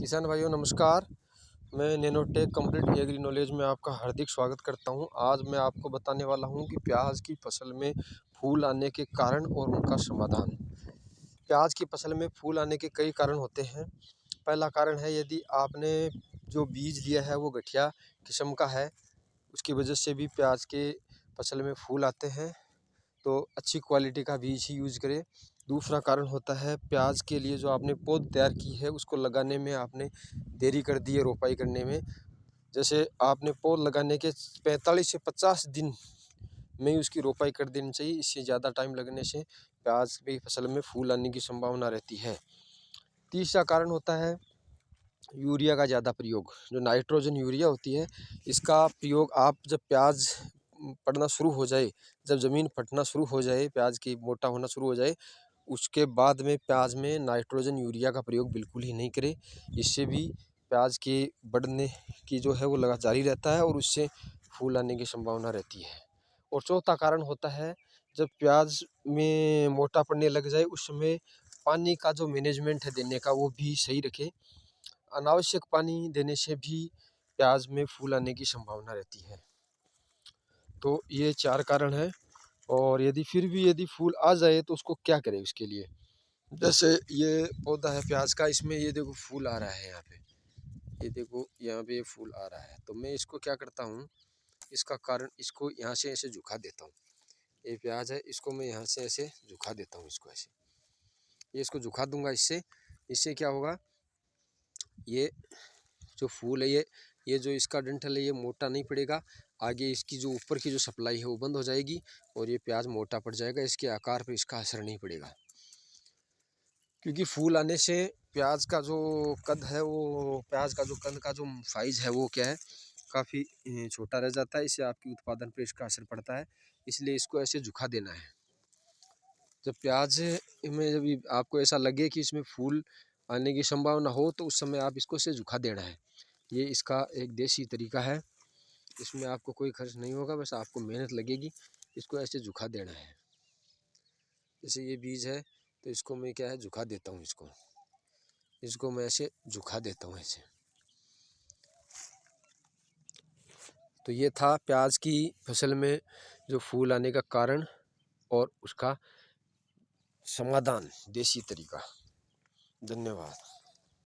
किसान भाइयों नमस्कार। मैं नैनोटेक कंप्लीट एग्री नॉलेज में आपका हार्दिक स्वागत करता हूं। आज मैं आपको बताने वाला हूं कि प्याज की फसल में फूल आने के कारण और उनका समाधान। प्याज की फसल में फूल आने के कई कारण होते हैं। पहला कारण है यदि आपने जो बीज लिया है वो घटिया किस्म का है, उसकी वजह से भी प्याज के फसल में फूल आते हैं, तो अच्छी क्वालिटी का बीज ही यूज़ करें। दूसरा कारण होता है प्याज के लिए जो आपने पौध तैयार की है उसको लगाने में आपने देरी कर दी है रोपाई करने में। जैसे आपने पौध लगाने के 45 से 50 दिन में ही उसकी रोपाई कर देनी चाहिए। इससे ज़्यादा टाइम लगने से प्याज की फसल में फूल आने की संभावना रहती है। तीसरा कारण होता है यूरिया का ज़्यादा प्रयोग। जो नाइट्रोजन यूरिया होती है, इसका प्रयोग आप जब प्याज पड़ना शुरू हो जाए, जब ज़मीन फटना शुरू हो जाए, प्याज की मोटा होना शुरू हो जाए, उसके बाद में प्याज में नाइट्रोजन यूरिया का प्रयोग बिल्कुल ही नहीं करें। इससे भी प्याज के बढ़ने की जो है वो लगा जारी रहता है और उससे फूल आने की संभावना रहती है। और चौथा कारण होता है जब प्याज में मोटा पड़ने लग जाए उस समय पानी का जो मैनेजमेंट है देने का वो भी सही रखें। अनावश्यक पानी देने से भी प्याज में फूल आने की संभावना रहती है। तो ये 4 कारण हैं। और यदि फूल आ जाए तो उसको क्या करें उसके लिए। जैसे ये पौधा है प्याज का, इसमें ये देखो फूल आ रहा है, यहाँ पे ये देखो, यहाँ पे ये फूल आ रहा है। तो मैं इसको क्या करता हूँ, इसका कारण इसको यहाँ से ऐसे झुका देता हूँ। ये प्याज है, इसको मैं यहाँ से ऐसे झुका देता हूँ, इसको ऐसे, ये इसको झुका दूंगा। इससे इससे क्या होगा, ये जो फूल है ये जो इसका डंठल है ये मोटा नहीं पड़ेगा। आगे इसकी जो ऊपर की जो सप्लाई है वो बंद हो जाएगी और ये प्याज मोटा पड़ जाएगा। इसके आकार पे इसका असर नहीं पड़ेगा, क्योंकि फूल आने से प्याज का जो कद है वो प्याज का जो कद का जो साइज है वो क्या है, काफ़ी छोटा रह जाता है। इससे आपकी उत्पादन पे इसका असर पड़ता है। इसलिए इसको ऐसे झुका देना है। जब प्याज में जब आपको ऐसा लगे कि इसमें फूल आने की संभावना हो तो उस समय आप इसको ऐसे झुका देना है। ये इसका एक देसी तरीका है। इसमें आपको कोई खर्च नहीं होगा, बस आपको मेहनत लगेगी। इसको ऐसे झुका देना है। जैसे ये बीज है तो इसको मैं क्या है झुका देता हूँ, इसको मैं ऐसे झुका देता हूँ ऐसे। तो ये था प्याज की फसल में जो फूल आने का कारण और उसका समाधान, देसी तरीका। धन्यवाद।